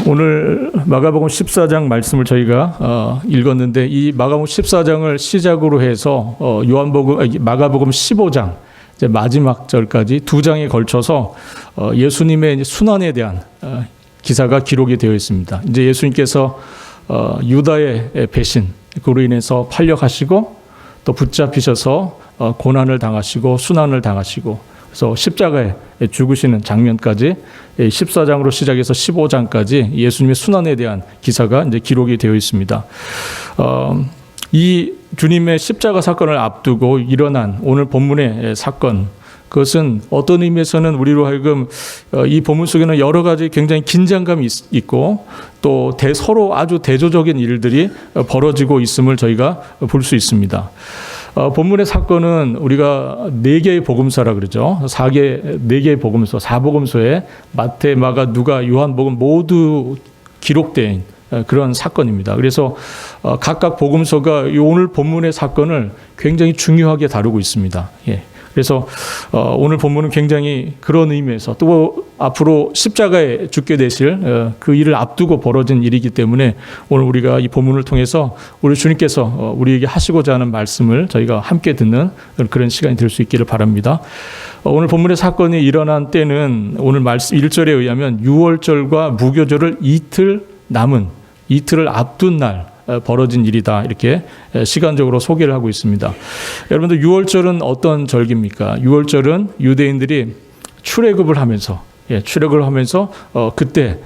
오늘 마가복음 14장 말씀을 저희가 읽었는데 이 마가복음 14장을 시작으로 해서 마가복음 15장 이제 마지막 절까지 두 장에 걸쳐서 예수님의 이제 순환에 대한 기사가 기록이 되어 있습니다. 이제 예수님께서 유다의 배신 그로 인해서 팔려가시고 또 붙잡히셔서 고난을 당하시고 순환을 당하시고 그래서 십자가에 죽으시는 장면까지 14장으로 시작해서 15장까지 예수님의 순환에 대한 기사가 이제 기록이 되어 있습니다. 이 주님의 십자가 사건을 앞두고 일어난 오늘 본문의 사건, 그것은 어떤 의미에서는 우리로 하여금 이 본문 속에는 여러 가지 굉장히 긴장감이 있고 또 서로 아주 대조적인 일들이 벌어지고 있음을 저희가 볼 수 있습니다. 본문의 사건은 우리가 4개의 복음서라 그러죠. 4개의 복음서, 4복음서에 마태, 마가, 누가, 요한복음 모두 기록된 그런 사건입니다. 그래서 각각 복음서가 오늘 본문의 사건을 굉장히 중요하게 다루고 있습니다. 그래서 오늘 본문은 굉장히 그런 의미에서 또 앞으로 십자가에 죽게 되실 그 일을 앞두고 벌어진 일이기 때문에 오늘 우리가 이 본문을 통해서 우리 주님께서 우리에게 하시고자 하는 말씀을 저희가 함께 듣는 그런 시간이 될 수 있기를 바랍니다. 오늘 본문의 사건이 일어난 때는 오늘 말씀 1절에 의하면 유월절과 무교절을 이틀을 앞둔 날 벌어진 일이다, 이렇게 시간적으로 소개를 하고 있습니다. 여러분들, 유월절은 어떤 절기입니까? 유월절은 유대인들이 출애굽을 하면서 그때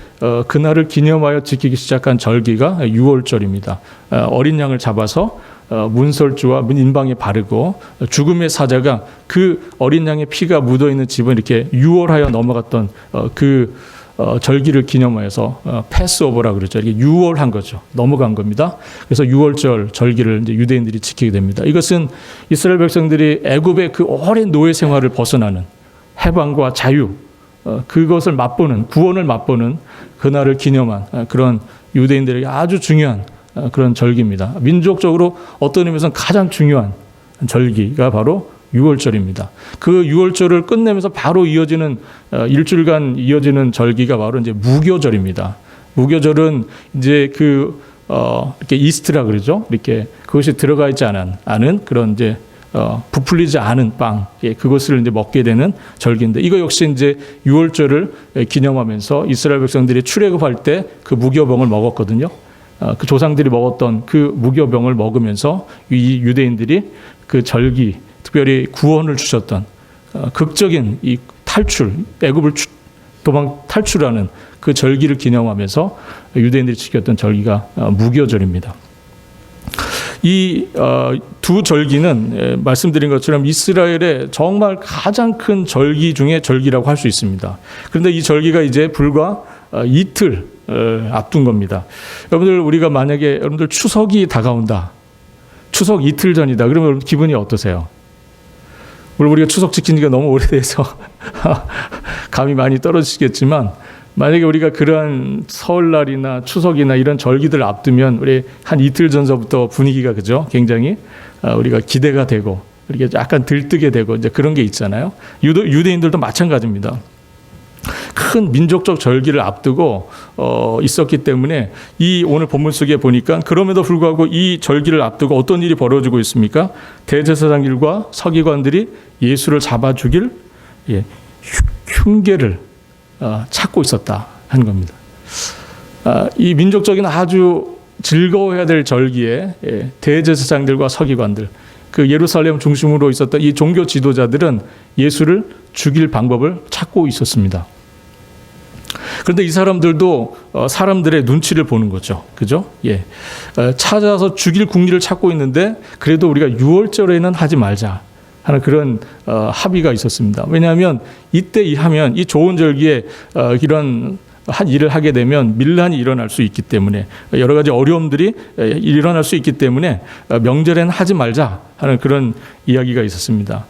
그날을 기념하여 지키기 시작한 절기가 유월절입니다. 어린 양을 잡아서 문설주와 인방에 바르고 죽음의 사자가 그 어린 양의 피가 묻어있는 집을 이렇게 유월하여 넘어갔던 절기를 기념하여서 패스오버라 그러죠. 이게 유월한 거죠. 넘어간 겁니다. 그래서 유월절 절기를 이제 유대인들이 지키게 됩니다. 이것은 이스라엘 백성들이 애굽의 그 오랜 노예 생활을 벗어나는 해방과 자유, 그것을 맛보는, 구원을 맛보는 그날을 기념한 그런 유대인들에게 아주 중요한 그런 절기입니다. 민족적으로 어떤 의미에서는 가장 중요한 절기가 바로 유월절입니다. 그 유월절을 끝내면서 바로 이어지는 일주일간 이어지는 절기가 바로 이제 무교절입니다. 무교절은 이제 이렇게 이스트라 그러죠. 이렇게 그것이 들어가 있지 않은 그런 이제 부풀리지 않은 빵, 그것을 이제 먹게 되는 절기인데, 이거 역시 이제 유월절을 기념하면서 이스라엘 백성들이 출애굽할 때 그 무교병을 먹었거든요. 그 조상들이 먹었던 그 무교병을 먹으면서 이 유대인들이 그 절기, 특별히 구원을 주셨던 극적인 이 탈출, 애굽을 도망 탈출하는 그 절기를 기념하면서 유대인들이 지켰던 절기가 무교절입니다. 이 두 절기는 말씀드린 것처럼 이스라엘의 정말 가장 큰 절기 중에 절기라고 할 수 있습니다. 그런데 이 절기가 이제 불과 이틀 앞둔 겁니다. 여러분들, 우리가 만약에 여러분들 추석이 다가온다, 추석 이틀 전이다, 그러면 여러분 기분이 어떠세요? 물론 우리가 추석 지킨 지가 너무 오래돼서 감이 많이 떨어지시겠지만, 만약에 우리가 그러한 설날이나 추석이나 이런 절기들 앞두면 우리 한 이틀 전서부터 분위기가 그죠? 굉장히 우리가 기대가 되고 이렇게 약간 들뜨게 되고 이제 그런 게 있잖아요. 유대인들도 마찬가지입니다. 큰 민족적 절기를 앞두고 있었기 때문에 이 오늘 본문 속에 보니까 그럼에도 불구하고 이 절기를 앞두고 어떤 일이 벌어지고 있습니까? 대제사장들과 서기관들이 예수를 잡아 죽일 흉계를 찾고 있었다 하는 겁니다. 이 민족적인 아주 즐거워해야 될 절기에 대제사장들과 서기관들, 그 예루살렘 중심으로 있었던 이 종교 지도자들은 예수를 죽일 방법을 찾고 있었습니다. 그런데 이 사람들도 사람들의 눈치를 보는 거죠. 그죠? 찾아서 죽일 궁리를 찾고 있는데 그래도 우리가 유월절에는 하지 말자 하는 그런 합의가 있었습니다. 왜냐하면 이때 하면 이 좋은 절기에 이런 한 일을 하게 되면 밀란이 일어날 수 있기 때문에, 여러 가지 어려움들이 일어날 수 있기 때문에 명절에는 하지 말자 하는 그런 이야기가 있었습니다.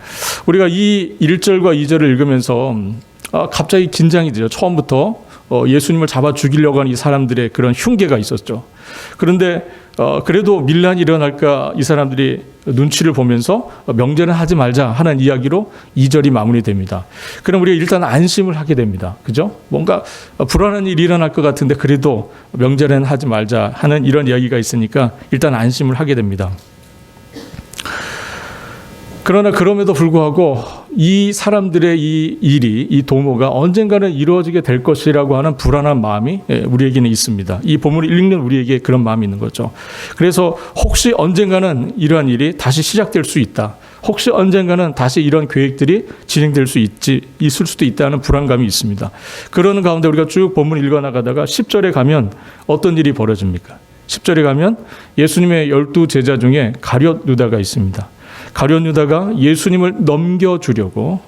우리가 이 1절과 2절을 읽으면서 갑자기 긴장이 되죠. 처음부터 예수님을 잡아 죽이려고 하는 이 사람들의 그런 흉계가 있었죠. 그런데 그래도 밀란이 일어날까 이 사람들이 눈치를 보면서 명제는 하지 말자 하는 이야기로 2절이 마무리됩니다. 그럼 우리가 일단 안심을 하게 됩니다. 그죠? 뭔가 불안한 일이 일어날 것 같은데 그래도 명제는 하지 말자 하는 이런 이야기가 있으니까 일단 안심을 하게 됩니다. 그러나 그럼에도 불구하고 이 사람들의 이 일이, 이 도모가 언젠가는 이루어지게 될 것이라고 하는 불안한 마음이 우리에게는 있습니다. 이 본문을 읽는 우리에게 그런 마음이 있는 거죠. 그래서 혹시 언젠가는 이러한 일이 다시 시작될 수 있다. 혹시 언젠가는 다시 이런 계획들이 진행될 수 있을 수도 있다는 불안감이 있습니다. 그러는 가운데 우리가 쭉 본문 읽어나가다가 10절에 가면 어떤 일이 벌어집니까? 10절에 가면 예수님의 12 제자 중에 가룟 유다가 있습니다. 가룟 유다가 예수님을 넘겨주려고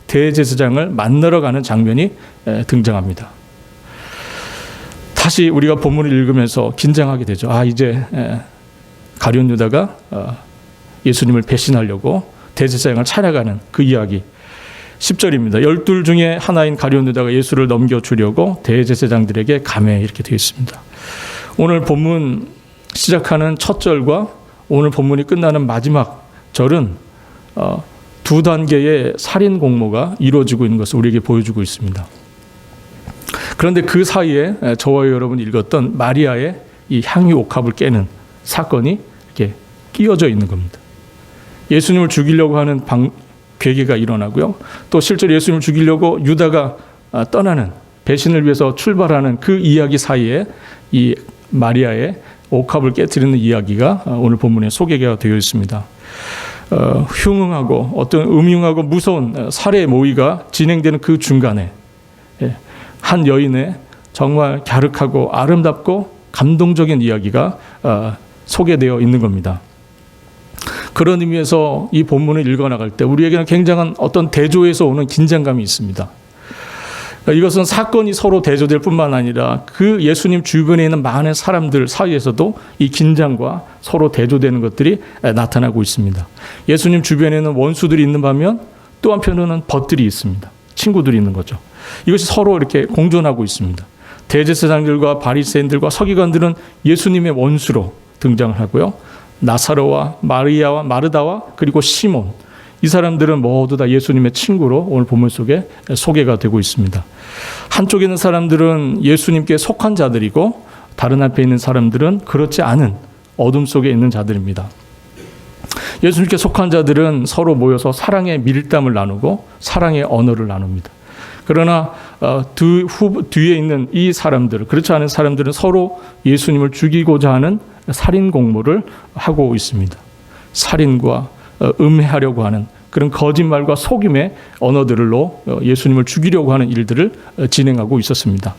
대제사장을 만나러 가는 장면이 등장합니다. 다시 우리가 본문을 읽으면서 긴장하게 되죠. 이제 가룟 유다가 예수님을 배신하려고 대제사장을 찾아가는 그 이야기. 10절입니다. 12 중에 하나인 가룟 유다가 예수를 넘겨주려고 대제사장들에게 감해, 이렇게 되어 있습니다. 오늘 본문 시작하는 첫 절과 오늘 본문이 끝나는 마지막 절은 두 단계의 살인 공모가 이루어지고 있는 것을 우리에게 보여주고 있습니다. 그런데 그 사이에 저와 여러분이 읽었던 마리아의 이 향유 옥합을 깨는 사건이 이렇게 끼어져 있는 겁니다. 예수님을 죽이려고 하는 괴계가 일어나고요. 또 실제로 예수님을 죽이려고 유다가 떠나는, 배신을 위해서 출발하는 그 이야기 사이에 이 마리아의 옥합을 깨뜨리는 이야기가 오늘 본문에 소개가 되어 있습니다. 흉흉하고 어떤 음흉하고 무서운 살해 모의가 진행되는 그 중간에 한 여인의 정말 갸륵하고 아름답고 감동적인 이야기가 소개되어 있는 겁니다. 그런 의미에서 이 본문을 읽어나갈 때 우리에게는 굉장한 어떤 대조에서 오는 긴장감이 있습니다. 이것은 사건이 서로 대조될 뿐만 아니라 그 예수님 주변에 있는 많은 사람들 사이에서도 이 긴장과 서로 대조되는 것들이 나타나고 있습니다. 예수님 주변에는 원수들이 있는 반면 또 한편으로는 벗들이 있습니다. 친구들이 있는 거죠. 이것이 서로 이렇게 공존하고 있습니다. 대제사장들과 바리새인들과 서기관들은 예수님의 원수로 등장을 하고요. 나사로와 마리아와 마르다와 그리고 시몬, 이 사람들은 모두 다 예수님의 친구로 오늘 본문 속에 소개가 되고 있습니다. 한쪽에 있는 사람들은 예수님께 속한 자들이고 다른 앞에 있는 사람들은 그렇지 않은 어둠 속에 있는 자들입니다. 예수님께 속한 자들은 서로 모여서 사랑의 밀담을 나누고 사랑의 언어를 나눕니다. 그러나 뒤에 있는 이 사람들, 그렇지 않은 사람들은 서로 예수님을 죽이고자 하는 살인 공모를 하고 있습니다. 살인과 음해하려고 하는 그런 거짓말과 속임의 언어들로 예수님을 죽이려고 하는 일들을 진행하고 있었습니다.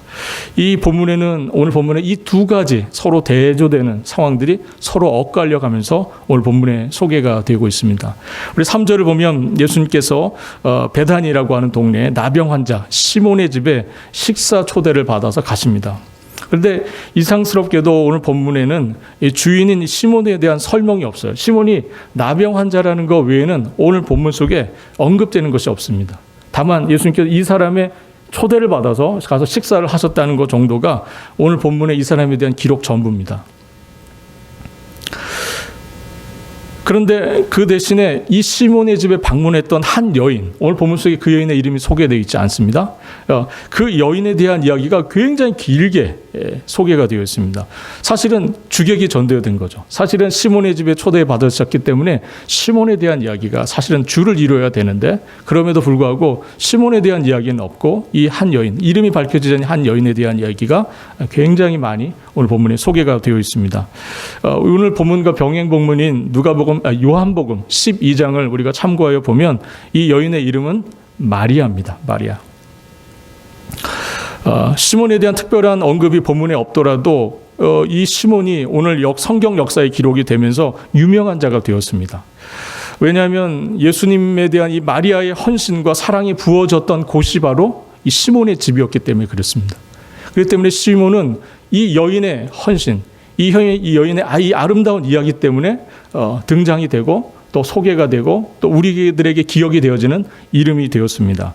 이 본문에는, 오늘 본문에 이 두 가지 서로 대조되는 상황들이 서로 엇갈려 가면서 오늘 본문에 소개가 되고 있습니다. 우리 3절을 보면 예수님께서 베다니라고 하는 동네에 나병 환자 시몬의 집에 식사 초대를 받아서 가십니다. 그런데 이상스럽게도 오늘 본문에는 주인인 시몬에 대한 설명이 없어요. 시몬이 나병 환자라는 것 외에는 오늘 본문 속에 언급되는 것이 없습니다. 다만 예수님께서 이 사람의 초대를 받아서 가서 식사를 하셨다는 것 정도가 오늘 본문에 이 사람에 대한 기록 전부입니다. 그런데 그 대신에 이 시몬의 집에 방문했던 한 여인, 오늘 본문 속에 그 여인의 이름이 소개되어 있지 않습니다. 그 여인에 대한 이야기가 굉장히 길게 소개가 되어 있습니다. 사실은 주객이 전도된 거죠. 사실은 시몬의 집에 초대받으셨기 때문에 시몬에 대한 이야기가 사실은 줄을 이루어야 되는데 그럼에도 불구하고 시몬에 대한 이야기는 없고 이 한 여인, 이름이 밝혀지지 않은 한 여인에 대한 이야기가 굉장히 많이 오늘 본문에 소개가 되어 있습니다. 오늘 본문과 병행 본문인 요한복음 12장을 우리가 참고하여 보면 이 여인의 이름은 마리아입니다. 마리아. 시몬에 대한 특별한 언급이 본문에 없더라도 이 시몬이 오늘 성경 역사의 기록이 되면서 유명한 자가 되었습니다. 왜냐하면 예수님에 대한 이 마리아의 헌신과 사랑이 부어졌던 곳이 바로 이 시몬의 집이었기 때문에 그렇습니다. 그렇기 때문에 시몬은 이 여인의 헌신, 이 여인의 이 아름다운 이야기 때문에 등장이 되고 또 소개가 되고 또 우리들에게 기억이 되어지는 이름이 되었습니다.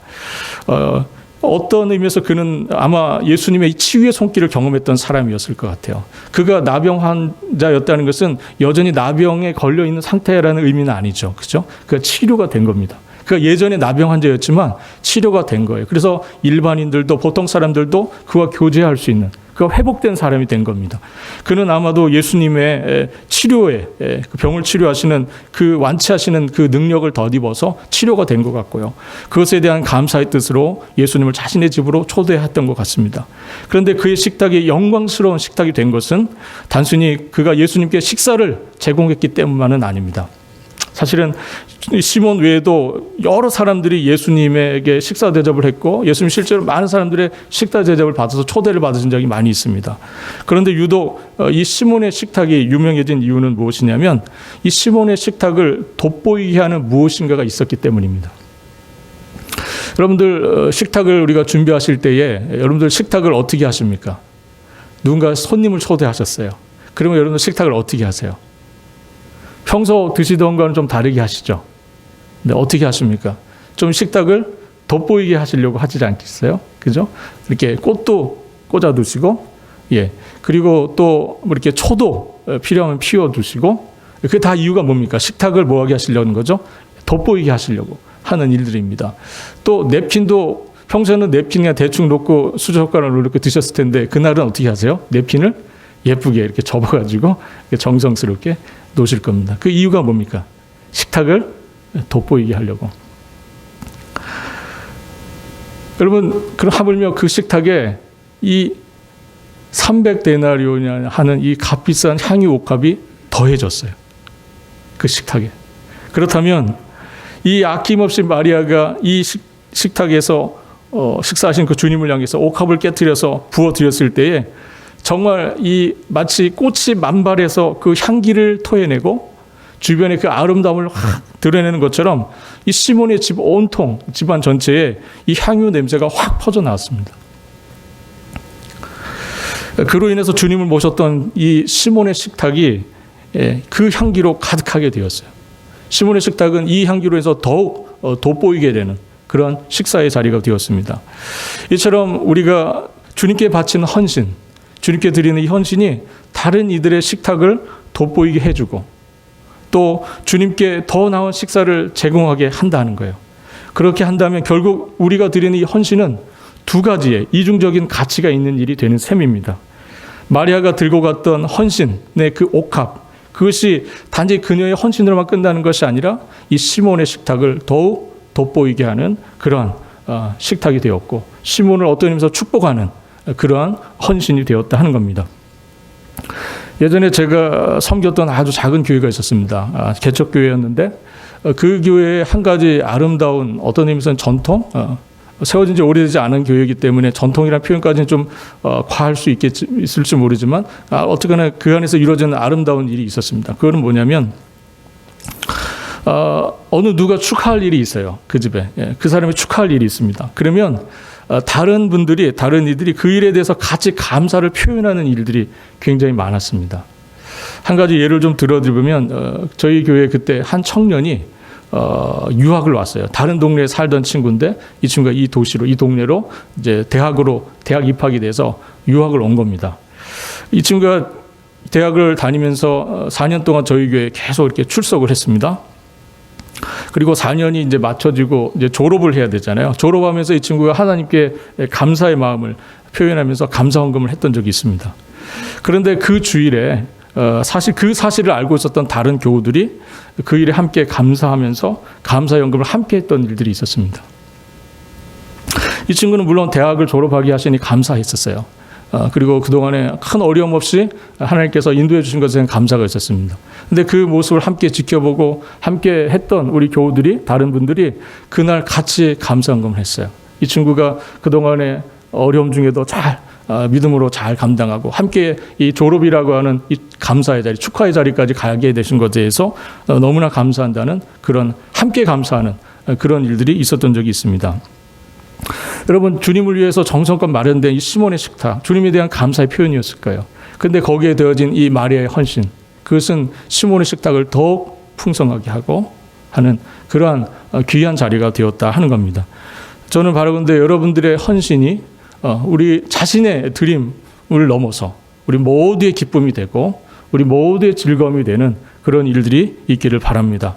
어떤 의미에서 그는 아마 예수님의 치유의 손길을 경험했던 사람이었을 것 같아요. 그가 나병 환자였다는 것은 여전히 나병에 걸려 있는 상태라는 의미는 아니죠. 그죠? 그가 치료가 된 겁니다. 그가 예전에 나병 환자였지만 치료가 된 거예요. 그래서 일반인들도 보통 사람들도 그와 교제할 수 있는, 그가 회복된 사람이 된 겁니다. 그는 아마도 예수님의 치료에, 그 병을 치료하시는, 그 완치하시는 그 능력을 덧입어서 치료가 된 것 같고요. 그것에 대한 감사의 뜻으로 예수님을 자신의 집으로 초대했던 것 같습니다. 그런데 그의 식탁이 영광스러운 식탁이 된 것은 단순히 그가 예수님께 식사를 제공했기 때문만은 아닙니다. 사실은 시몬 외에도 여러 사람들이 예수님에게 식사 대접을 했고 예수님 실제로 많은 사람들의 식사 대접을 받아서 초대를 받으신 적이 많이 있습니다. 그런데 유독 이 시몬의 식탁이 유명해진 이유는 무엇이냐면 이 시몬의 식탁을 돋보이게 하는 무엇인가가 있었기 때문입니다. 여러분들 식탁을 우리가 준비하실 때에 여러분들 식탁을 어떻게 하십니까? 누군가 손님을 초대하셨어요. 그러면 여러분들 식탁을 어떻게 하세요? 평소 드시던 거는 좀 다르게 하시죠. 근데 어떻게 하십니까? 좀 식탁을 돋보이게 하시려고 하지 않겠어요? 그죠? 이렇게 꽃도 꽂아두시고, 예. 그리고 또 이렇게 초도 필요하면 피워두시고, 그게 다 이유가 뭡니까? 식탁을 뭐하게 하시려는 거죠? 돋보이게 하시려고 하는 일들입니다. 또 냅킨도 평소에는 냅킨 그냥 대충 놓고 수저젓가락으로 이렇게 드셨을 텐데 그날은 어떻게 하세요? 냅킨을 예쁘게 이렇게 접어가지고 정성스럽게 놓으실 겁니다. 그 이유가 뭡니까? 식탁을 돋보이게 하려고. 여러분, 그럼 하물며 그 식탁에 이 300데나리온이라는 하는 이 값비싼 향유 옥합이 더해졌어요. 그 식탁에. 그렇다면 이 아낌없이 마리아가 이 식탁에서 식사하신 그 주님을 향해서 옥합을 깨뜨려서 부어드렸을 때에 정말 이 마치 꽃이 만발해서 그 향기를 토해내고 주변의 그 아름다움을 확 드러내는 것처럼 이 시몬의 집 온통 집안 전체에 이 향유 냄새가 확 퍼져 나왔습니다. 그로 인해서 주님을 모셨던 이 시몬의 식탁이 그 향기로 가득하게 되었어요. 시몬의 식탁은 이 향기로 해서 더욱 돋보이게 되는 그런 식사의 자리가 되었습니다. 이처럼 우리가 주님께 바치는 헌신, 주님께 드리는 이 헌신이 다른 이들의 식탁을 돋보이게 해주고 또 주님께 더 나은 식사를 제공하게 한다는 거예요. 그렇게 한다면 결국 우리가 드리는 이 헌신은 두 가지의 이중적인 가치가 있는 일이 되는 셈입니다. 마리아가 들고 갔던 헌신의 그 옥합, 그것이 단지 그녀의 헌신으로만 끝나는 것이 아니라 이 시몬의 식탁을 더욱 돋보이게 하는 그러한 식탁이 되었고 시몬을 어떤 의미에서 축복하는 그러한 헌신이 되었다 하는 겁니다. 예전에 제가 섬겼던 아주 작은 교회가 있었습니다. 개척교회였는데 그 교회의 한 가지 아름다운 어떤 의미에서는 전통, 세워진 지 오래되지 않은 교회이기 때문에 전통이라는 표현까지는 좀 과할 수 있을지 모르지만 어쨌거나 그 안에서 이루어지는 아름다운 일이 있었습니다. 그거는 뭐냐면 어느 누가 축하할 일이 있어요. 그 집에. 그 사람이 축하할 일이 있습니다. 그러면 다른 이들이 그 일에 대해서 같이 감사를 표현하는 일들이 굉장히 많았습니다. 한 가지 예를 좀 들어드리면 저희 교회 그때 한 청년이 유학을 왔어요. 다른 동네에 살던 친구인데 이 친구가 이 동네로 이제 대학 입학이 돼서 유학을 온 겁니다. 이 친구가 대학을 다니면서 4년 동안 저희 교회에 계속 이렇게 출석을 했습니다. 그리고 4년이 이제 맞춰지고 이제 졸업을 해야 되잖아요. 졸업하면서 이 친구가 하나님께 감사의 마음을 표현하면서 감사 헌금을 했던 적이 있습니다. 그런데 그 주일에 사실 그 사실을 알고 있었던 다른 교우들이 그 일에 함께 감사하면서 감사 연금을 함께 했던 일들이 있었습니다. 이 친구는 물론 대학을 졸업하게 하시니 감사했었어요. 그리고 그동안에 큰 어려움 없이 하나님께서 인도해 주신 것에 감사가 있었습니다. 근데 그 모습을 함께 지켜보고 함께 했던 우리 교우들이, 다른 분들이 그날 같이 감사헌금을 했어요. 이 친구가 그동안에 어려움 중에도 잘 믿음으로 잘 감당하고 함께 이 졸업이라고 하는 이 감사의 자리, 축하의 자리까지 가게 되신 것에 대해서 너무나 감사한다는 그런 함께 감사하는 그런 일들이 있었던 적이 있습니다. 여러분, 주님을 위해서 정성껏 마련된 이 시몬의 식탁, 주님에 대한 감사의 표현이었을까요? 그런데 거기에 되어진 이 마리아의 헌신, 그것은 시몬의 식탁을 더욱 풍성하게 하고 하는 그러한 귀한 자리가 되었다 하는 겁니다. 저는 바라건대 여러분들의 헌신이 우리 자신의 드림을 넘어서 우리 모두의 기쁨이 되고 우리 모두의 즐거움이 되는 그런 일들이 있기를 바랍니다.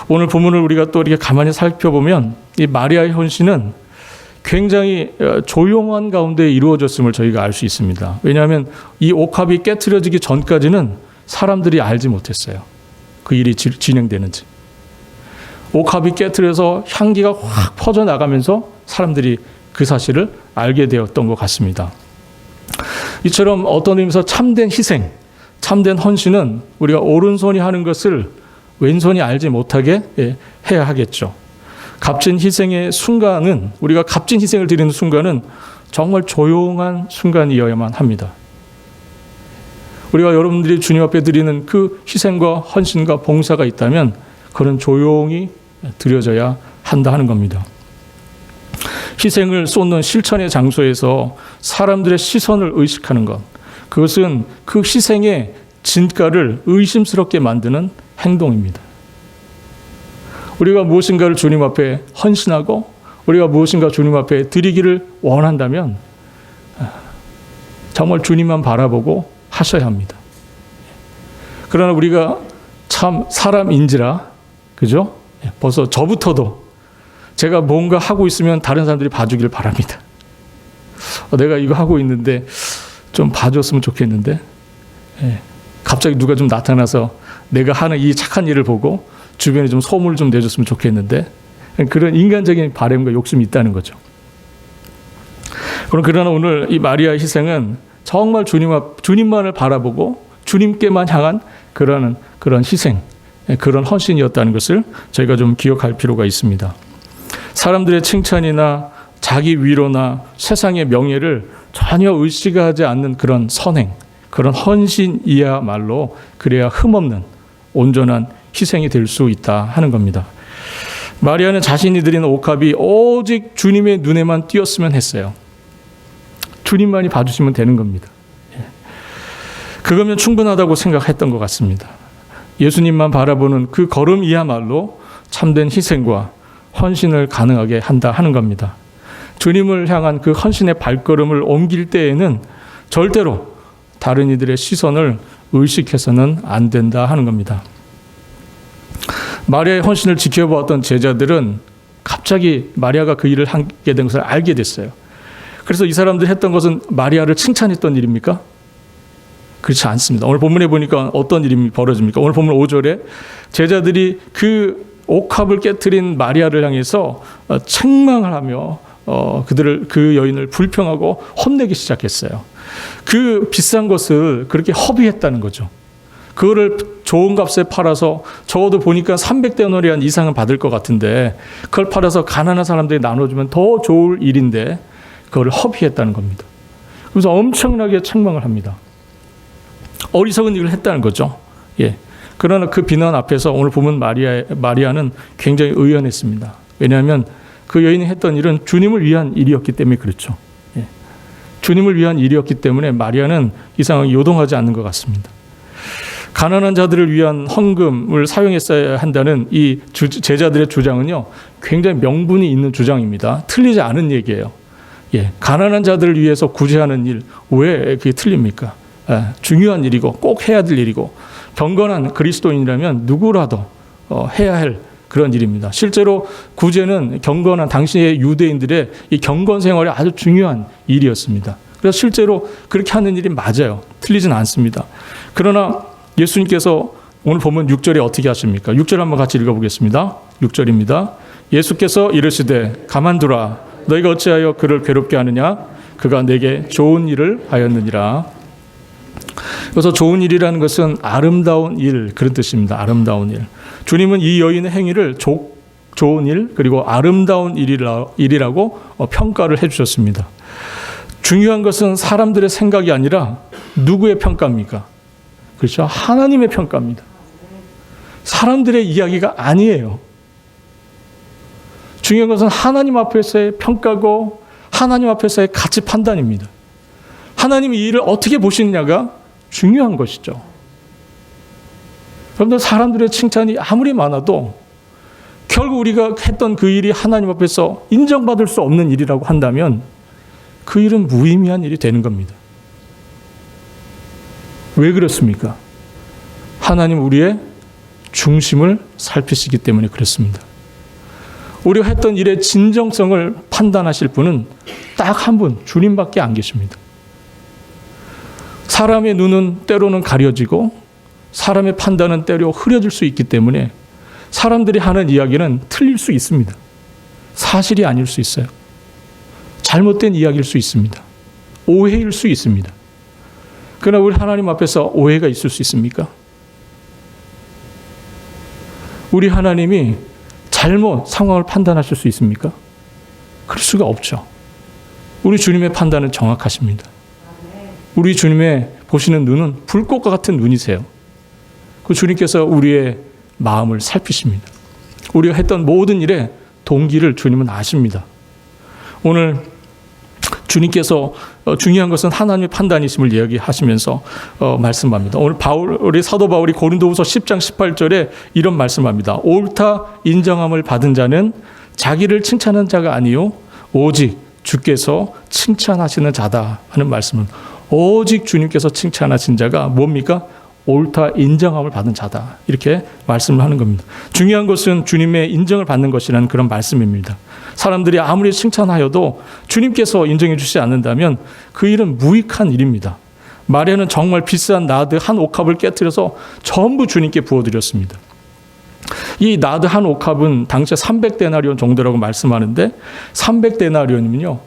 오늘 본문을 우리가 또 이렇게 가만히 살펴보면 이 마리아의 헌신은 굉장히 조용한 가운데 이루어졌음을 저희가 알 수 있습니다. 왜냐하면 이 옥합이 깨트려지기 전까지는 사람들이 알지 못했어요. 그 일이 진행되는지. 옥합이 깨트려서 향기가 확 퍼져나가면서 사람들이 그 사실을 알게 되었던 것 같습니다. 이처럼 어떤 의미에서 참된 희생, 참된 헌신은 우리가 오른손이 하는 것을 왼손이 알지 못하게 해야 하겠죠. 값진 희생의 순간은, 우리가 값진 희생을 드리는 순간은 정말 조용한 순간이어야만 합니다. 우리가 여러분들이 주님 앞에 드리는 그 희생과 헌신과 봉사가 있다면 그런 조용히 드려져야 한다 하는 겁니다. 희생을 쏟는 실천의 장소에서 사람들의 시선을 의식하는 것, 그것은 그 희생의 진가를 의심스럽게 만드는 행동입니다. 우리가 무엇인가를 주님 앞에 헌신하고 우리가 무엇인가 주님 앞에 드리기를 원한다면 정말 주님만 바라보고 하셔야 합니다. 그러나 우리가 참 사람인지라, 그죠? 벌써 저부터도 제가 뭔가 하고 있으면 다른 사람들이 봐주기를 바랍니다. 내가 이거 하고 있는데 좀 봐줬으면 좋겠는데, 갑자기 누가 좀 나타나서 내가 하는 이 착한 일을 보고 주변에 좀 소문을 좀 내줬으면 좋겠는데, 그런 인간적인 바람과 욕심이 있다는 거죠. 그러나 오늘 이 마리아의 희생은 정말 주님만을 바라보고 주님께만 향한 그런 희생, 그런 헌신이었다는 것을 저희가 좀 기억할 필요가 있습니다. 사람들의 칭찬이나 자기 위로나 세상의 명예를 전혀 의식하지 않는 그런 선행, 그런 헌신이야말로 그래야 흠없는 온전한 희생이 될 수 있다 하는 겁니다. 마리아는 자신이 드린 옥합이 오직 주님의 눈에만 띄었으면 했어요. 주님만이 봐주시면 되는 겁니다. 그거면 충분하다고 생각했던 것 같습니다. 예수님만 바라보는 그 걸음이야말로 참된 희생과 헌신을 가능하게 한다 하는 겁니다. 주님을 향한 그 헌신의 발걸음을 옮길 때에는 절대로 다른 이들의 시선을 의식해서는 안 된다 하는 겁니다. 마리아의 헌신을 지켜보았던 제자들은 갑자기 마리아가 그 일을 하게 된 것을 알게 됐어요. 그래서 이 사람들이 했던 것은 마리아를 칭찬했던 일입니까? 그렇지 않습니다. 오늘 본문에 보니까 어떤 일이 벌어집니까? 오늘 본문 5절에 제자들이 그 옥합을 깨트린 마리아를 향해서 책망을 하며 그 여인을 불평하고 혼내기 시작했어요. 그 비싼 것을 그렇게 허비했다는 거죠. 그거를 좋은 값에 팔아서 적어도 보니까 300데나리온 이상은 받을 것 같은데 그걸 팔아서 가난한 사람들이 나눠주면 더 좋을 일인데 그걸 허비했다는 겁니다. 그래서 엄청나게 책망을 합니다. 어리석은 일을 했다는 거죠. 그러나 그 비난 앞에서 오늘 보면 마리아는 굉장히 의연했습니다. 왜냐하면 그 여인이 했던 일은 주님을 위한 일이었기 때문에 그렇죠. 주님을 위한 일이었기 때문에 마리아는 이 상황에 요동하지 않는 것 같습니다. 가난한 자들을 위한 헌금을 사용했어야 한다는 이 제자들의 주장은요, 굉장히 명분이 있는 주장입니다. 틀리지 않은 얘기예요. 가난한 자들을 위해서 구제하는 일, 왜 그게 틀립니까? 중요한 일이고 꼭 해야 될 일이고 경건한 그리스도인이라면 누구라도 해야 할 그런 일입니다. 실제로 구제는 경건한 당시의 유대인들의 이 경건 생활에 아주 중요한 일이었습니다. 그래서 실제로 그렇게 하는 일이 맞아요. 틀리진 않습니다. 그러나 예수님께서 오늘 보면 6절에 어떻게 하십니까? 6절 한번 같이 읽어보겠습니다. 6절입니다. 예수께서 이르시되 가만두라. 너희가 어찌하여 그를 괴롭게 하느냐? 그가 내게 좋은 일을 하였느니라. 그래서 좋은 일이라는 것은 아름다운 일, 그런 뜻입니다. 아름다운 일. 주님은 이 여인의 행위를 좋은 일 그리고 아름다운 일이라고 평가를 해주셨습니다. 중요한 것은 사람들의 생각이 아니라 누구의 평가입니까? 그렇죠? 하나님의 평가입니다. 사람들의 이야기가 아니에요. 중요한 것은 하나님 앞에서의 평가고 하나님 앞에서의 가치 판단입니다. 하나님이 이 일을 어떻게 보시느냐가 중요한 것이죠. 여러분들, 사람들의 칭찬이 아무리 많아도 결국 우리가 했던 그 일이 하나님 앞에서 인정받을 수 없는 일이라고 한다면 그 일은 무의미한 일이 되는 겁니다. 왜 그렇습니까? 하나님 우리의 중심을 살피시기 때문에 그렇습니다. 우리가 했던 일의 진정성을 판단하실 분은 딱 한 분, 주님밖에 안 계십니다. 사람의 눈은 때로는 가려지고 사람의 판단은 때로 흐려질 수 있기 때문에 사람들이 하는 이야기는 틀릴 수 있습니다. 사실이 아닐 수 있어요. 잘못된 이야기일 수 있습니다. 오해일 수 있습니다. 그러나 우리 하나님 앞에서 오해가 있을 수 있습니까? 우리 하나님이 잘못 상황을 판단하실 수 있습니까? 그럴 수가 없죠. 우리 주님의 판단은 정확하십니다. 우리 주님의 보시는 눈은 불꽃과 같은 눈이세요. 그 주님께서 우리의 마음을 살피십니다. 우리가 했던 모든 일의 동기를 주님은 아십니다. 오늘 주님께서 중요한 것은 하나님의 판단이심을 이야기하시면서 말씀합니다. 오늘 우리 사도 바울이 고린도후서 10장 18절에 이런 말씀합니다. 옳다 인정함을 받은 자는 자기를 칭찬하는 자가 아니요 오직 주께서 칭찬하시는 자다 하는 말씀은 오직 주님께서 칭찬하신 자가 뭡니까? 옳다 인정함을 받은 자다. 이렇게 말씀을 하는 겁니다. 중요한 것은 주님의 인정을 받는 것이라는 그런 말씀입니다. 사람들이 아무리 칭찬하여도 주님께서 인정해 주시지 않는다면 그 일은 무익한 일입니다. 마리아는 정말 비싼 나드 한 옥합을 깨트려서 전부 주님께 부어드렸습니다. 이 나드 한 옥합은 당시에 300데나리온 정도라고 말씀하는데 300데나리온이면요.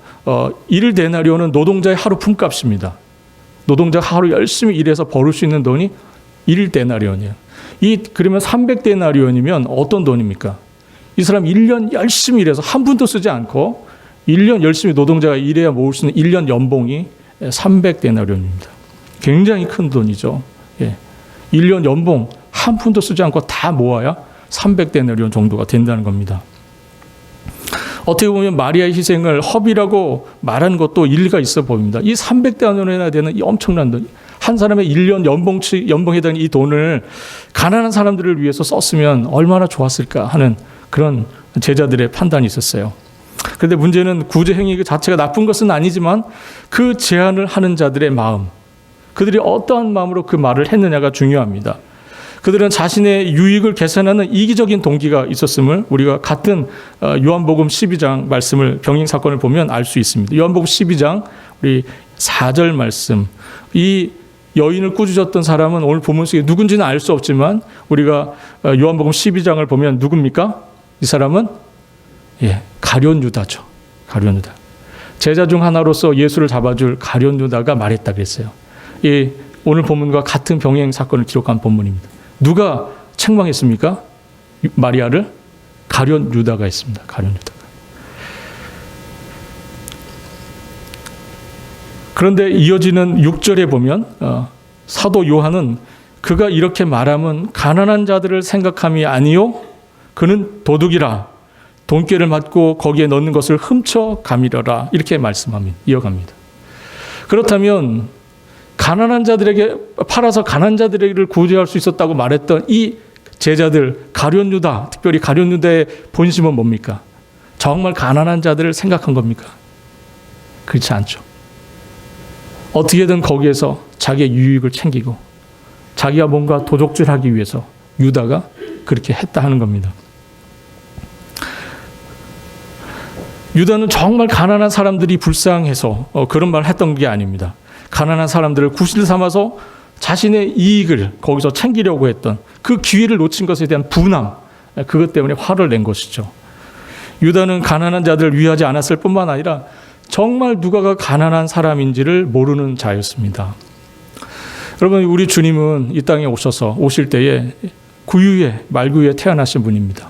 1데나리온은 노동자의 하루 품값입니다. 노동자가 하루 열심히 일해서 벌을 수 있는 돈이 1데나리온이에요. 그러면 300데나리온이면 어떤 돈입니까? 이 사람 1년 열심히 일해서 한 푼도 쓰지 않고 1년 열심히 노동자가 일해야 모을 수 있는 1년 연봉이 300데나리온입니다. 굉장히 큰 돈이죠. 1년 연봉 한 푼도 쓰지 않고 다 모아야 300데나리온 정도가 된다는 겁니다. 어떻게 보면 마리아의 희생을 허비라고 말하는 것도 일리가 있어 보입니다. 이 300데나리온이나 되는 이 엄청난 돈, 한 사람의 1년 연봉에 해당하는 이 돈을 가난한 사람들을 위해서 썼으면 얼마나 좋았을까 하는 그런 제자들의 판단이 있었어요. 그런데 문제는 구제 행위 그 자체가 나쁜 것은 아니지만 그 제안을 하는 자들의 마음, 그들이 어떠한 마음으로 그 말을 했느냐가 중요합니다. 그들은 자신의 유익을 계산하는 이기적인 동기가 있었음을 우리가 같은 요한복음 12장 말씀을 병행 사건을 보면 알 수 있습니다. 요한복음 12장 우리 4절 말씀, 이 여인을 꾸짖었던 사람은 오늘 본문 속에 누군지는 알 수 없지만 우리가 요한복음 12장을 보면 누굽니까? 이 사람은 가룟 유다죠. 가룟 유다. 제자 중 하나로서 예수를 잡아줄 가룟 유다가 말했다 그랬어요. 오늘 본문과 같은 병행 사건을 기록한 본문입니다. 누가 책망했습니까? 마리아를? 가룟 유다가 했습니다. 가룟 유다가. 그런데 이어지는 6절에 보면 사도 요한은 그가 이렇게 말하면 가난한 자들을 생각함이 아니요 그는 도둑이라 돈꾀를 맞고 거기에 넣는 것을 훔쳐 가미려라 이렇게 말씀합니다. 이어갑니다. 그렇다면 가난한 자들에게 팔아서 가난한 자들을 구제할 수 있었다고 말했던 이 제자들 가룟 유다, 특별히 가룟 유다의 본심은 뭡니까? 정말 가난한 자들을 생각한 겁니까? 그렇지 않죠. 어떻게든 거기에서 자기의 유익을 챙기고 자기가 뭔가 도적질하기 위해서 유다가 그렇게 했다 하는 겁니다. 유다는 정말 가난한 사람들이 불쌍해서 그런 말을 했던 게 아닙니다. 가난한 사람들을 구실 삼아서 자신의 이익을 거기서 챙기려고 했던 그 기회를 놓친 것에 대한 분함, 그것 때문에 화를 낸 것이죠. 유다는 가난한 자들을 위하지 않았을 뿐만 아니라 정말 누가가 가난한 사람인지를 모르는 자였습니다. 여러분, 우리 주님은 이 땅에 오실 때에 구유에 말구유에 태어나신 분입니다.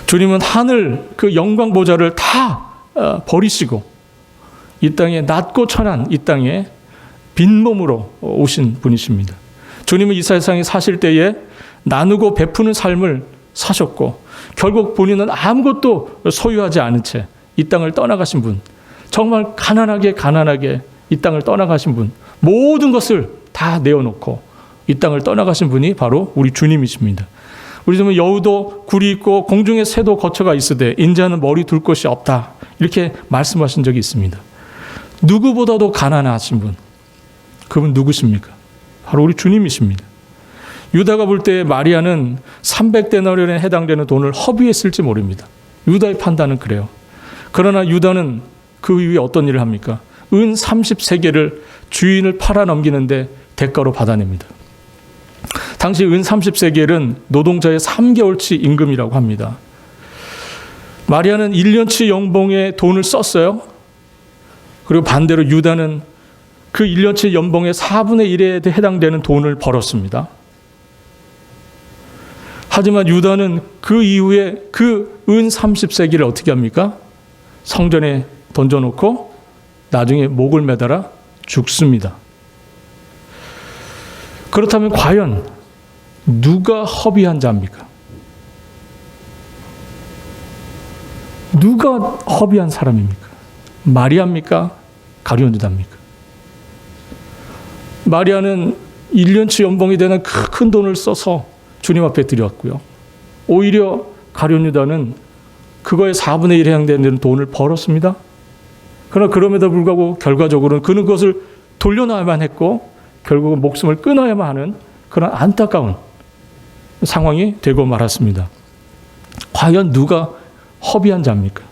주님은 하늘 그 영광 보좌를 다 버리시고 이 땅에 낮고 천한 이 땅에 빈몸으로 오신 분이십니다. 주님은 이 세상에 사실 때에 나누고 베푸는 삶을 사셨고 결국 본인은 아무것도 소유하지 않은 채 이 땅을 떠나가신 분, 정말 가난하게 이 땅을 떠나가신 분, 모든 것을 다 내어놓고 이 땅을 떠나가신 분이 바로 우리 주님이십니다. 우리 좀 여우도 굴이 있고 공중에 새도 거처가 있으되 인자는 머리 둘 곳이 없다. 이렇게 말씀하신 적이 있습니다. 누구보다도 가난하신 분, 그분 누구십니까? 바로 우리 주님이십니다. 유다가 볼 때 마리아는 300데나리온에 해당되는 돈을 허비했을지 모릅니다. 유다의 판단은 그래요. 그러나 유다는 그 이후에 어떤 일을 합니까? 은 30세겔을 주인을 팔아 넘기는데 대가로 받아냅니다. 당시 은 30세겔은 노동자의 3개월치 임금이라고 합니다. 마리아는 1년치 연봉의 돈을 썼어요. 그리고 반대로 유다는 그 1년치 연봉의 4분의 1에 해당되는 돈을 벌었습니다. 하지만 유다는 그 이후에 그 은 30세겔을 어떻게 합니까? 성전에 던져놓고 나중에 목을 매달아 죽습니다. 그렇다면 과연 누가 허비한 자입니까? 누가 허비한 사람입니까? 마리아입니까? 가룟 유다입니까? 마리아는 1년치 연봉이 되는 큰 돈을 써서 주님 앞에 드렸고요. 오히려 가룟 유다는 그거의 4분의 1에 해당되는 돈을 벌었습니다. 그러나 그럼에도 불구하고 결과적으로는 그는 그것을 돌려놔야만 했고 결국은 목숨을 끊어야만 하는 그런 안타까운 상황이 되고 말았습니다. 과연 누가 허비한 자입니까?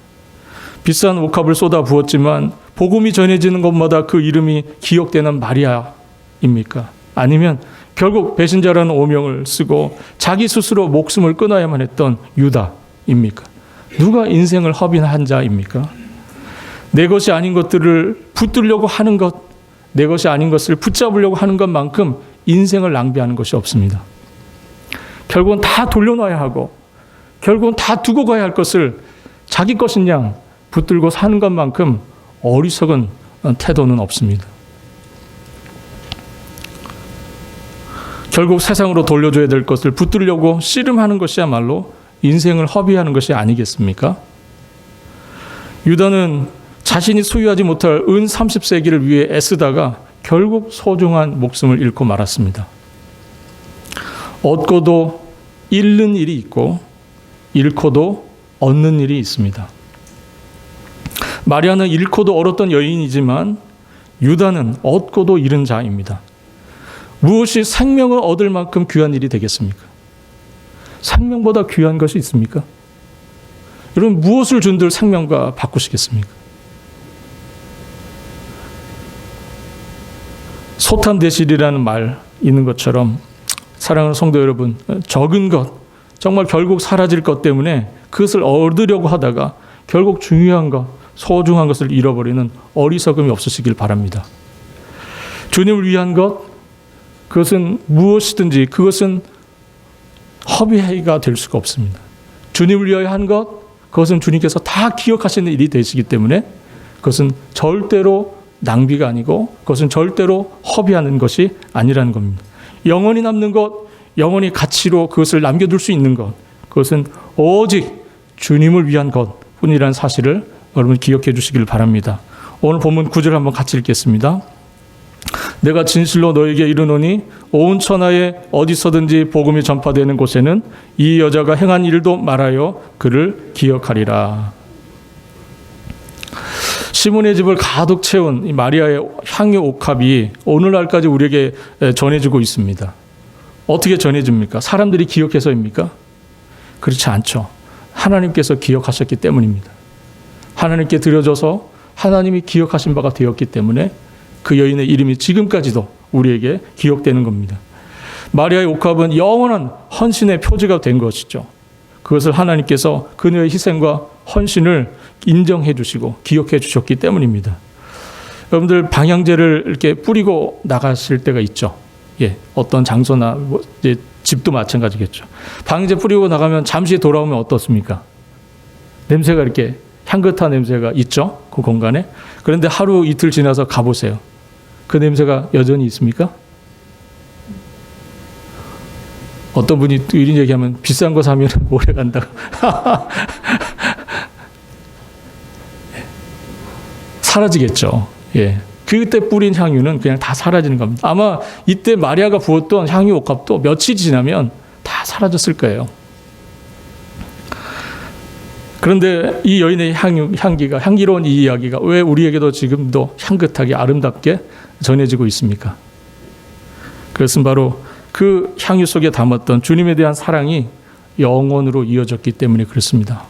비싼 옥합을 쏟아 부었지만 복음이 전해지는 곳마다 그 이름이 기억되는 마리아입니까? 아니면 결국 배신자라는 오명을 쓰고 자기 스스로 목숨을 끊어야만 했던 유다입니까? 누가 인생을 허비한 자입니까? 내 것이 아닌 것들을 붙들려고 하는 것, 내 것이 아닌 것을 붙잡으려고 하는 것만큼 인생을 낭비하는 것이 없습니다. 결국은 다 돌려놔야 하고 결국은 다 두고 가야 할 것을 자기 것인 양 붙들고 사는 것만큼 어리석은 태도는 없습니다. 결국 세상으로 돌려줘야 될 것을 붙들려고 씨름하는 것이야말로 인생을 허비하는 것이 아니겠습니까? 유다는 자신이 소유하지 못할 은 30세기를 위해 애쓰다가 결국 소중한 목숨을 잃고 말았습니다. 얻고도 잃는 일이 있고 잃고도 얻는 일이 있습니다. 마리아는 잃고도 얻었던 여인이지만 유다는 얻고도 잃은 자입니다. 무엇이 생명을 얻을 만큼 귀한 일이 되겠습니까? 생명보다 귀한 것이 있습니까? 여러분 무엇을 준들 생명과 바꾸시겠습니까? 소탄대실이라는 말 있는 것처럼 사랑하는 성도 여러분, 적은 것, 정말 결국 사라질 것 때문에 그것을 얻으려고 하다가 결국 중요한 것, 소중한 것을 잃어버리는 어리석음이 없으시길 바랍니다. 주님을 위한 것, 그것은 무엇이든지 그것은 허비가 될 수가 없습니다. 주님을 위하여 한 것, 그것은 주님께서 다 기억하시는 일이 되시기 때문에 그것은 절대로 낭비가 아니고 그것은 절대로 허비하는 것이 아니라는 겁니다. 영원히 남는 것, 영원히 가치로 그것을 남겨둘 수 있는 것, 그것은 오직 주님을 위한 것뿐이라는 사실을 여러분 기억해 주시길 바랍니다. 오늘 본문 9절 한번 같이 읽겠습니다. 내가 진실로 너에게 이르노니 온 천하에 어디서든지 복음이 전파되는 곳에는 이 여자가 행한 일도 말하여 그를 기억하리라. 시몬의 집을 가득 채운 이 마리아의 향유 옥합이 오늘날까지 우리에게 전해지고 있습니다. 어떻게 전해집니까? 사람들이 기억해서입니까? 그렇지 않죠. 하나님께서 기억하셨기 때문입니다. 하나님께 드려져서 하나님이 기억하신 바가 되었기 때문에 그 여인의 이름이 지금까지도 우리에게 기억되는 겁니다. 마리아의 옥합은 영원한 헌신의 표지가 된 것이죠. 그것을 하나님께서 그녀의 희생과 헌신을 인정해 주시고 기억해 주셨기 때문입니다. 여러분들 방향제를 이렇게 뿌리고 나가실 때가 있죠. 예, 어떤 장소나 집도 마찬가지겠죠. 방향제 뿌리고 나가면 잠시 돌아오면 어떻습니까? 냄새가 이렇게 향긋한 냄새가 있죠. 그 공간에. 그런데 하루 이틀 지나서 가보세요. 그 냄새가 여전히 있습니까? 어떤 분이 또 이런 얘기하면 비싼 거 사면 오래 간다고. 사라지겠죠. 예. 그때 뿌린 향유는 그냥 다 사라지는 겁니다. 아마 이때 마리아가 부었던 향유 옥합도 며칠 지나면 다 사라졌을 거예요. 그런데 이 여인의 향기로운 이 이야기가 왜 우리에게도 지금도 향긋하게 아름답게 전해지고 있습니까? 그것은 바로 그 향유 속에 담았던 주님에 대한 사랑이 영원으로 이어졌기 때문에 그렇습니다.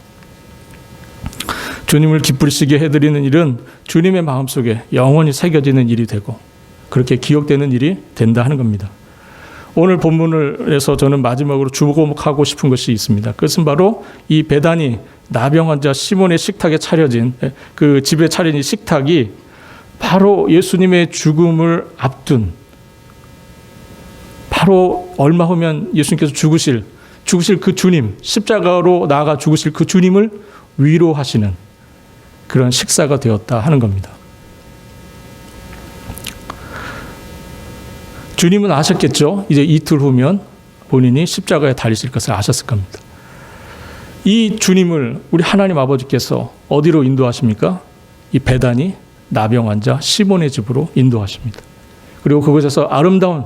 주님을 기쁘시게 해드리는 일은 주님의 마음속에 영원히 새겨지는 일이 되고 그렇게 기억되는 일이 된다 하는 겁니다. 오늘 본문을 해서 저는 마지막으로 주목하고 싶은 것이 있습니다. 그것은 바로 이 베다니 나병 환자 시몬의 식탁에 차려진 그 집에 차린 이 식탁이 바로 예수님의 죽음을 앞둔, 바로 얼마 후면 예수님께서 죽으실 그 주님, 십자가로 나아가 죽으실 그 주님을 위로하시는 그런 식사가 되었다 하는 겁니다. 주님은 아셨겠죠. 이제 이틀 후면 본인이 십자가에 달리실 것을 아셨을 겁니다. 이 주님을 우리 하나님 아버지께서 어디로 인도하십니까? 이 베다니 나병 환자 시몬의 집으로 인도하십니다. 그리고 그곳에서 아름다운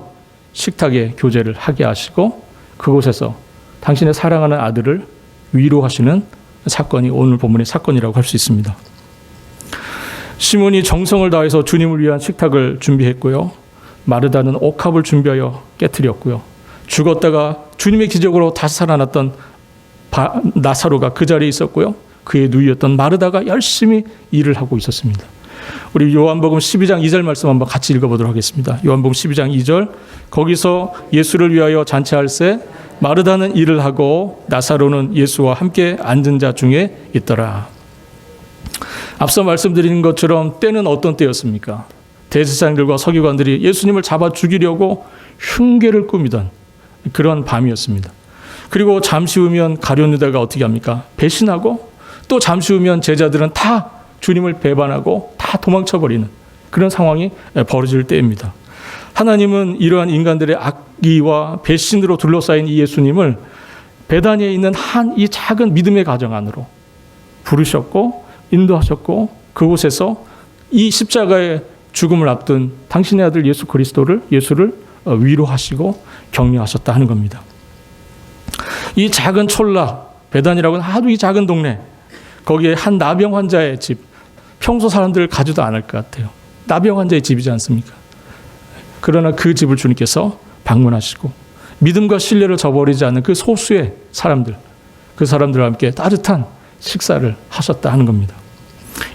식탁의 교제를 하게 하시고 그곳에서 당신의 사랑하는 아들을 위로하시는 사건이 오늘 본문의 사건이라고 할 수 있습니다. 시몬이 정성을 다해서 주님을 위한 식탁을 준비했고요. 마르다는 옥합을 준비하여 깨뜨렸고요. 죽었다가 주님의 기적으로 다시 살아났던 나사로가 그 자리에 있었고요. 그의 누이였던 마르다가 열심히 일을 하고 있었습니다. 우리 요한복음 12장 2절 말씀 한번 같이 읽어보도록 하겠습니다. 요한복음 12장 2절 거기서 예수를 위하여 잔치할새 마르다는 일을 하고 나사로는 예수와 함께 앉은 자 중에 있더라. 앞서 말씀드린 것처럼 때는 어떤 때였습니까? 대제사장들과 서기관들이 예수님을 잡아 죽이려고 흉계를 꾸미던 그런 밤이었습니다. 그리고 잠시 후면 가룟 유다가 어떻게 합니까? 배신하고 또 잠시 후면 제자들은 다 주님을 배반하고 다 도망쳐버리는 그런 상황이 벌어질 때입니다. 하나님은 이러한 인간들의 악의와 배신으로 둘러싸인 이 예수님을 베다니에 있는 한 이 작은 믿음의 가정 안으로 부르셨고 인도하셨고 그곳에서 이 십자가의 죽음을 앞둔 당신의 아들 예수를 위로하시고 격려하셨다 하는 겁니다. 이 작은 촌라 베단이라고는 아주 이 작은 동네 거기에 한 나병 환자의 집 평소 사람들 가지도 않을 것 같아요. 나병 환자의 집이지 않습니까? 그러나 그 집을 주님께서 방문하시고 믿음과 신뢰를 저버리지 않는 그 소수의 사람들 그 사람들과 함께 따뜻한 식사를 하셨다 하는 겁니다.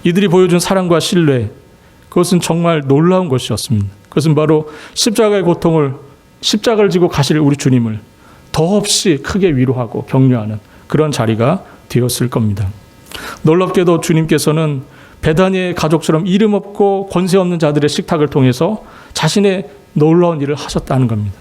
이들이 보여준 사랑과 신뢰 그것은 정말 놀라운 것이었습니다. 그것은 바로 십자가의 고통을 십자가를 지고 가실 우리 주님을 더없이 크게 위로하고 격려하는 그런 자리가 되었을 겁니다. 놀랍게도 주님께서는 베다니의 가족처럼 이름 없고 권세 없는 자들의 식탁을 통해서 자신의 놀라운 일을 하셨다는 겁니다.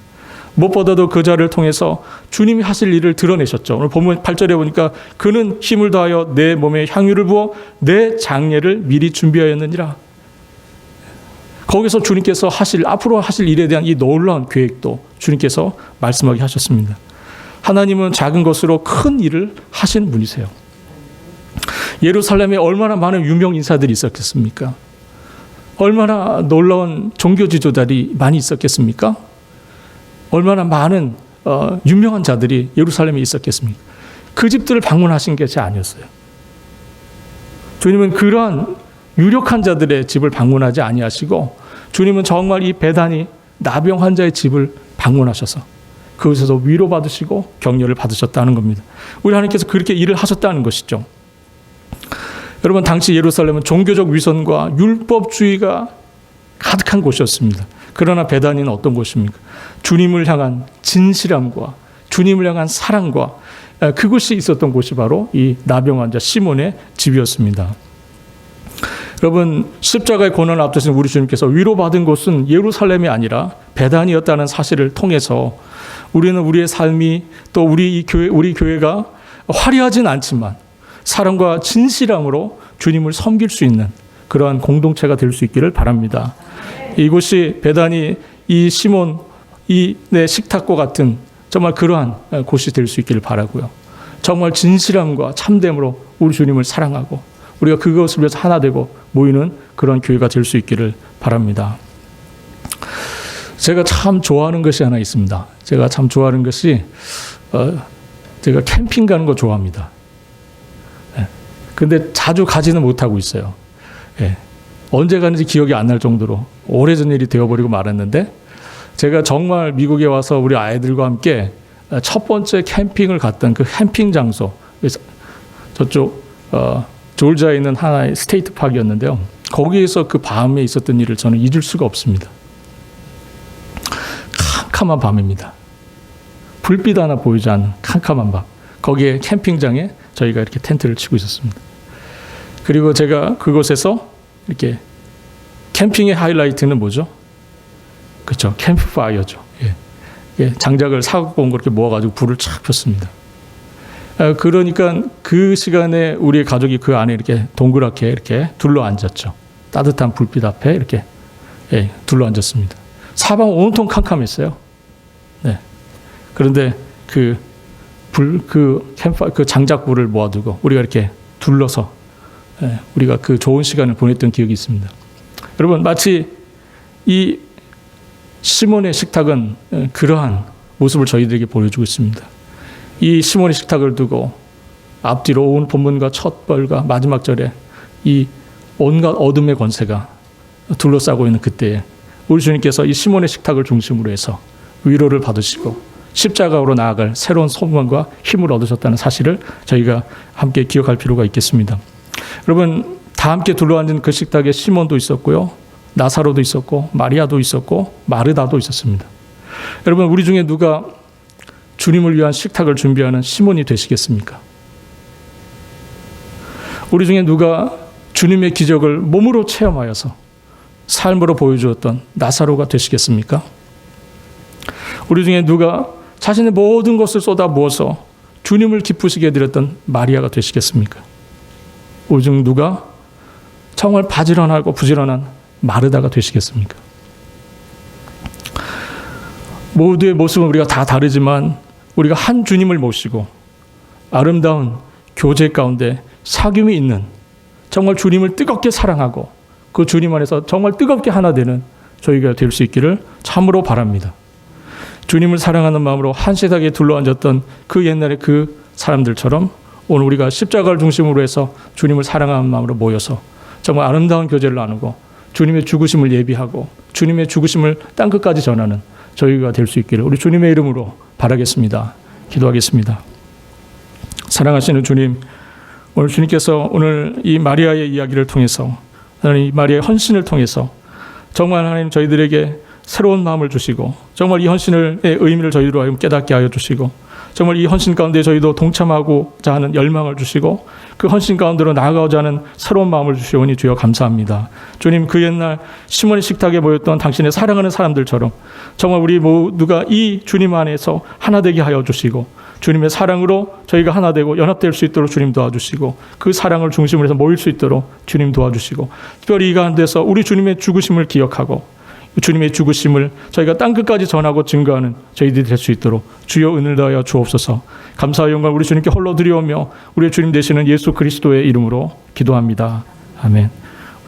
무엇보다도 그 자를 통해서 주님이 하실 일을 드러내셨죠. 오늘 본문 8절에 보니까 그는 힘을 다하여 내 몸에 향유를 부어 내 장례를 미리 준비하였느니라. 거기서 주님께서 앞으로 하실 일에 대한 이 놀라운 계획도 주님께서 말씀하게 하셨습니다. 하나님은 작은 것으로 큰 일을 하시는 분이세요. 예루살렘에 얼마나 많은 유명 인사들이 있었겠습니까? 얼마나 놀라운 종교 지도자들이 많이 있었겠습니까? 얼마나 많은 유명한 자들이 예루살렘에 있었겠습니까? 그 집들을 방문하신 것이 아니었어요. 주님은 그러한 유력한 자들의 집을 방문하지 아니하시고 주님은 정말 이 베다니 나병 환자의 집을 방문하셔서 그곳에서 위로받으시고 격려를 받으셨다는 겁니다. 우리 하나님께서 그렇게 일을 하셨다는 것이죠. 여러분 당시 예루살렘은 종교적 위선과 율법주의가 가득한 곳이었습니다. 그러나 베다니는 어떤 곳입니까? 주님을 향한 진실함과 주님을 향한 사랑과 그곳이 있었던 곳이 바로 이 나병 환자 시몬의 집이었습니다. 여러분 십자가의 고난을 앞두신 우리 주님께서 위로받은 곳은 예루살렘이 아니라 베다니였다는 사실을 통해서 우리는 우리의 삶이 또 우리 교회가 화려하진 않지만 사랑과 진실함으로 주님을 섬길 수 있는 그러한 공동체가 될 수 있기를 바랍니다. 이곳이 베다니 이 시몬 이 내 식탁과 같은 정말 그러한 곳이 될 수 있기를 바라고요. 정말 진실함과 참됨으로 우리 주님을 사랑하고 우리가 그것을 위해서 하나 되고 모이는 그런 교회가 될 수 있기를 바랍니다. 제가 참 좋아하는 것이 하나 있습니다. 제가 참 좋아하는 것이 제가 캠핑 가는 거 좋아합니다. 근데 자주 가지는 못하고 있어요. 예. 언제 가는지 기억이 안 날 정도로 오래전 일이 되어버리고 말았는데, 제가 정말 미국에 와서 우리 아이들과 함께 첫 번째 캠핑을 갔던 그 캠핑 장소, 저쪽 조지아에 있는 하나의 스테이트 파크였는데요. 거기에서 그 밤에 있었던 일을 저는 잊을 수가 없습니다. 캄캄한 밤입니다. 불빛 하나 보이지 않는 캄캄한 밤. 거기에 캠핑장에 저희가 이렇게 텐트를 치고 있었습니다. 그리고 제가 그곳에서 이렇게 캠핑의 하이라이트는 뭐죠? 그렇죠. 캠프파이어죠. 예. 예. 장작을 사갖고 온 거 이렇게 모아가지고 불을 착 폈습니다. 그러니까 그 시간에 우리 가족이 그 안에 이렇게 동그랗게 이렇게 둘러 앉았죠. 따뜻한 불빛 앞에 이렇게 예, 둘러 앉았습니다. 사방 온통 캄캄했어요. 네. 그런데 그 장작불을 모아두고 우리가 이렇게 둘러서 예, 우리가 그 좋은 시간을 보냈던 기억이 있습니다. 여러분, 마치 이 시몬의 식탁은 그러한 모습을 저희들에게 보여주고 있습니다. 이 시몬의 식탁을 두고 앞뒤로 온 본문과 첫 벌과 마지막 절에 이 온갖 어둠의 권세가 둘러싸고 있는 그때에 우리 주님께서 이 시몬의 식탁을 중심으로 해서 위로를 받으시고 십자가로 나아갈 새로운 소망과 힘을 얻으셨다는 사실을 저희가 함께 기억할 필요가 있겠습니다. 여러분, 다 함께 둘러앉은 그 식탁에 시몬도 있었고요, 나사로도 있었고, 마리아도 있었고, 마르다도 있었습니다. 여러분, 우리 중에 누가 주님을 위한 식탁을 준비하는 시몬이 되시겠습니까? 우리 중에 누가 주님의 기적을 몸으로 체험하여서 삶으로 보여주었던 나사로가 되시겠습니까? 우리 중에 누가 자신의 모든 것을 쏟아부어서 주님을 기쁘시게 해드렸던 마리아가 되시겠습니까? 우리 중 누가 정말 바지런하고 부지런한 마르다가 되시겠습니까? 모두의 모습은 우리가 다 다르지만 우리가 한 주님을 모시고 아름다운 교제 가운데 사귐이 있는, 정말 주님을 뜨겁게 사랑하고 그 주님 안에서 정말 뜨겁게 하나 되는 저희가 될 수 있기를 참으로 바랍니다. 주님을 사랑하는 마음으로 한 식탁에 둘러앉았던 그 옛날의 그 사람들처럼 오늘 우리가 십자가를 중심으로 해서 주님을 사랑하는 마음으로 모여서 정말 아름다운 교제를 나누고 주님의 죽으심을 예비하고 주님의 죽으심을 땅끝까지 전하는 저희가 될 수 있기를 우리 주님의 이름으로 바라겠습니다. 기도하겠습니다. 사랑하시는 주님, 오늘 주님께서 오늘 이 마리아의 이야기를 통해서, 이 마리아의 헌신을 통해서 정말 하나님 저희들에게 새로운 마음을 주시고 정말 이 헌신의 의미를 저희로 하여금 깨닫게 하여 주시고 정말 이 헌신 가운데 저희도 동참하고자 하는 열망을 주시고 그 헌신 가운데로 나아가고자 하는 새로운 마음을 주시오니 주여 감사합니다. 주님, 그 옛날 시몬의 식탁에 모였던 당신의 사랑하는 사람들처럼 정말 우리 모두가 이 주님 안에서 하나 되게 하여 주시고 주님의 사랑으로 저희가 하나 되고 연합될 수 있도록 주님 도와주시고 그 사랑을 중심으로 해서 모일 수 있도록 주님 도와주시고 특별히 이 가운데서 우리 주님의 죽으심을 기억하고 주님의 죽으심을 저희가 땅끝까지 전하고 증거하는 저희들이 될 수 있도록 주여 은혜를 더하여 주옵소서. 감사와 영광 우리 주님께 홀로 드리오며 우리의 주님 되시는 예수 그리스도의 이름으로 기도합니다. 아멘.